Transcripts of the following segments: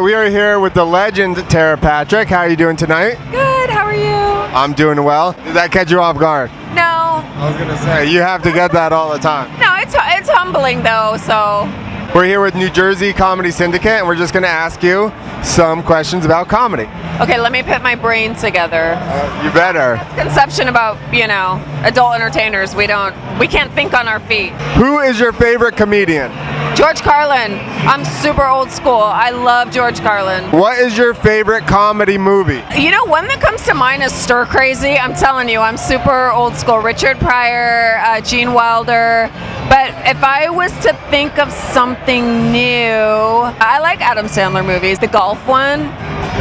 we are here with the legend Tera Patrick. How are you doing tonight? Good, how are you? I'm doing well. Did that catch you off guard? No. I was gonna say, you have to get that all the time. No, it's humbling though, so. We're here with NJ Comedy Syndicate, and we're just gonna ask you some questions about comedy. Okay, let me put my brain together. You better. Conception about, adult entertainers. We can't think on our feet. Who is your favorite comedian? George Carlin. I'm super old school. I love George Carlin. What is your favorite comedy movie? One that comes to mind is Stir Crazy. I'm telling you, I'm super old school. Richard Pryor, Gene Wilder. But if I was to think of something new, I like Adam Sandler movies. The golf one,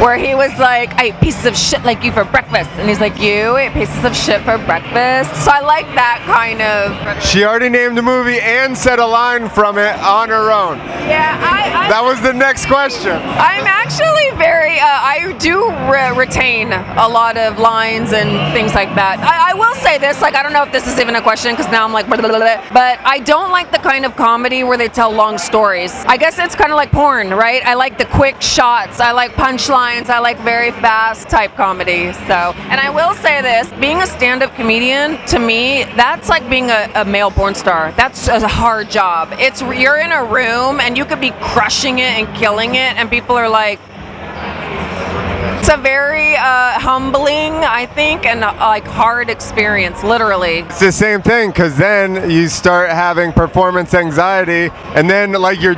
where he was like, I ate pieces of shit like you for breakfast. And he's like, you ate pieces of shit for breakfast? So I like that kind of. She already named the movie and said a line from it on her own. Yeah, That was the next question. I'm actually very, I do retain a lot of lines and things like that. I will say this, I don't know if this is even a question because now I'm like, blah, blah, blah, blah, but I don't like the kind of comedy where they tell long stories. I guess it's kind of like porn, right? I like the quick shots, I like punchlines, I like very fast type comedy. So, and I will say this, being a stand-up comedian, to me, that's like being a male porn star. That's a hard job. You're in a room and you could be crushing it and killing it, and people are like, it's a very humbling, I think, and hard experience, literally. It's the same thing, because then you start having performance anxiety, and then your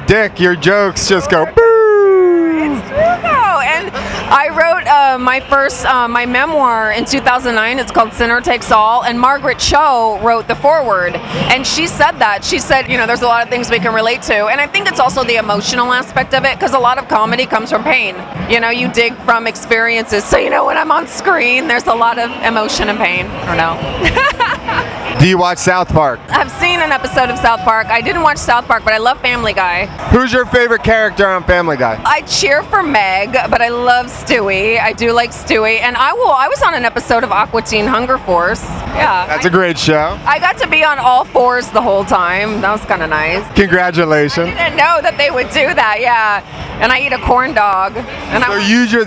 jokes just go boo. It's true though, and I wrote my memoir in 2009. It's called Sinner Takes All, and Margaret Cho wrote the foreword, and she said that. She said, there's a lot of things we can relate to, and I think it's also the emotional aspect of it, because a lot of comedy comes from pain. You dig from experiences, so when I'm on screen, there's a lot of emotion and pain. I don't know. Do you watch South Park? I've seen an episode of South Park. I didn't watch South Park, but I love Family Guy. Who's your favorite character on Family Guy? I cheer for Meg, but I love Stewie. I do like Stewie, and I was on an episode of Aqua Teen Hunger Force. Yeah. That's a great show. I got to be on all fours the whole time. That was kind of nice. Congratulations. I didn't know that they would do that, yeah. And I eat a corn dog. And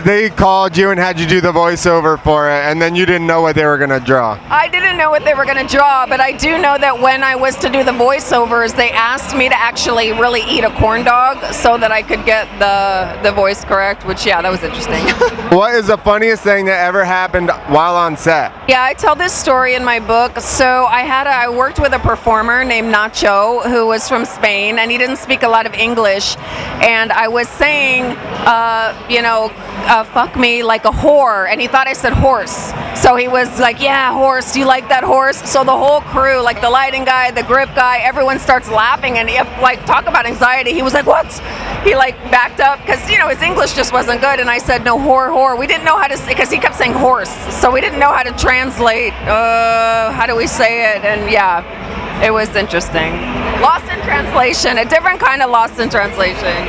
they called you and had you do the voiceover for it, and then you didn't know what they were going to draw. I didn't know what they were going to draw, but I do know that when I was to do the voiceovers, they asked me to actually really eat a corn dog so that I could get the voice correct, which, yeah, that was interesting. What is the funniest thing that ever happened while on set? Yeah, I tell this story in my book. So I worked with a performer named Nacho who was from Spain, and he didn't speak a lot of English, and I was saying, fuck me like a whore, and he thought I said horse. So he was like, yeah, horse, do you like that horse? So the whole crew, like the lighting guy, the grip guy, everyone starts laughing, and talk about anxiety. He was like, what? He backed up because his English just wasn't good, and I said, no, whore. We didn't know how to say, because he kept saying horse, so we didn't know how to translate. How do we say it? And yeah, it was interesting. Lost in translation, a different kind of lost in translation,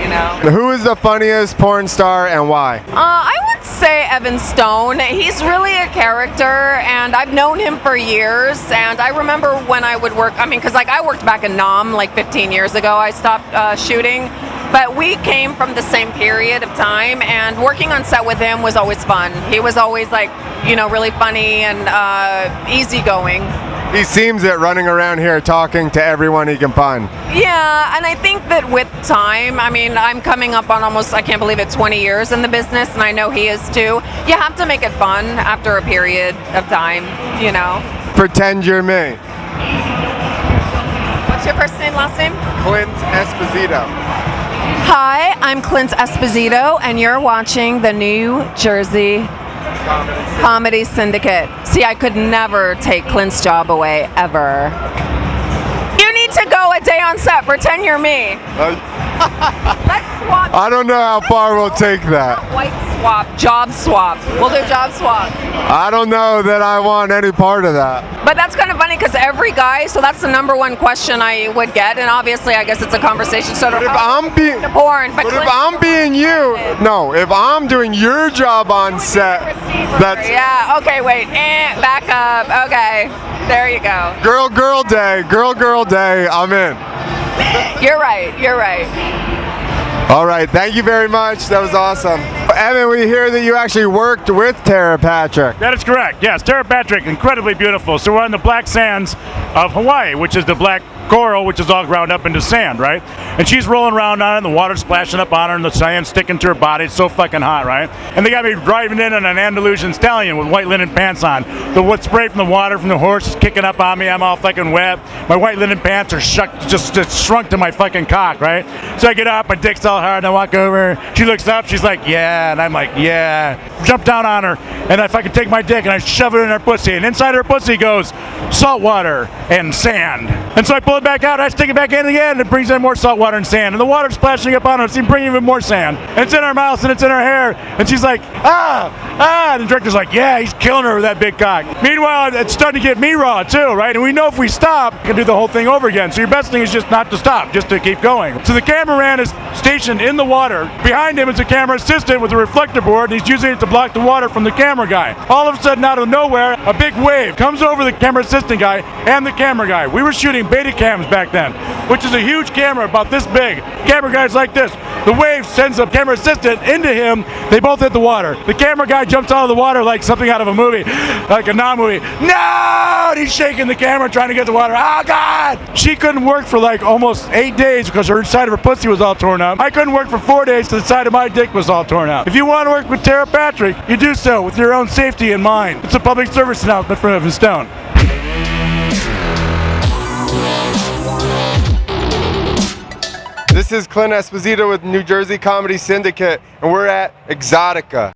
Who is the funniest porn star and why? I would say Evan Stone. He's really a character, and I've known him for years, and I remember when I would work, because I worked back in Nam 15 years ago. I stopped shooting, but we came from the same period of time, and working on set with him was always fun. He was always really funny and easygoing. He seems it running around here talking to everyone he can find. Yeah, and I think that with time, I'm coming up on almost, I can't believe it, 20 years in the business, and I know he is too. You have to make it fun after a period of time, Pretend you're me. What's your first name, last name? Clint Esposito. Hi, I'm Clint Esposito, and you're watching the New Jersey Comedy Syndicate. See, I could never take Clint's job away, ever. You need to go a day on set. Pretend you're me. Let's swap. I don't know how far we'll take that. White swap, job swap. We'll do job swap. I don't know that I want any part of that. But that's kind of funny because every guy, so that's the number one question I would get, and obviously I guess it's a conversation. So if I'm being you, no, if I'm doing your job on set, that's yeah. Okay, wait, back up. Okay, there you go. Girl day, I'm in. You're right. All right, thank you very much. That was awesome. Evan, we hear that you actually worked with Tera Patrick. That is correct. Yes, Tera Patrick, incredibly beautiful. So we're on the black sands of Hawaii, which is the black coral, which is all ground up into sand, right? And she's rolling around on it, and the water's splashing up on her, and the sand sticking to her body. It's so fucking hot, right? And they got me driving in on an Andalusian stallion with white linen pants on. The wood spray from the water from the horse is kicking up on me. I'm all fucking wet. My white linen pants are just shrunk to my fucking cock, right? So I get up, my dick's all hard, and I walk over. She looks up, she's like, yeah, and I'm like, yeah. Jump down on her, and if I can take my dick and I shove it in her pussy, and inside her pussy goes salt water and sand. And so I pull it back out, I stick it back in again, and it brings in more salt water and sand. And the water's splashing up on her, it's bringing even more sand. And it's in her mouth and it's in her hair, and she's like, and the director's like, yeah, he's killing her with that big cock. Meanwhile, it's starting to get me raw too, right? And we know if we stop, we can do the whole thing over again. So your best thing is just not to stop, just to keep going. So the cameraman is stationed in the water. Behind him is a camera assistant with a reflector board, and he's using it to block the water from the camera guy. All of a sudden, out of nowhere, a big wave comes over the camera assistant guy and the camera guy. We were shooting beta cams back then, which is a huge camera about this big. Camera guy's like this. The wave sends the camera assistant into him. They both hit the water. The camera guy jumps out of the water like something out of a movie, like a non-movie. No! And he's shaking the camera trying to get the water. Oh, God! She couldn't work for like almost 8 days because her side of her pussy was all torn up. I couldn't work for 4 days because the side of my dick was all torn out. If you want to work with Tera Patrick, you do so with your own safety in mind. It's a public service announcement from Evan Stone. This is Clint Esposito with New Jersey Comedy Syndicate, and we're at Exxxotica.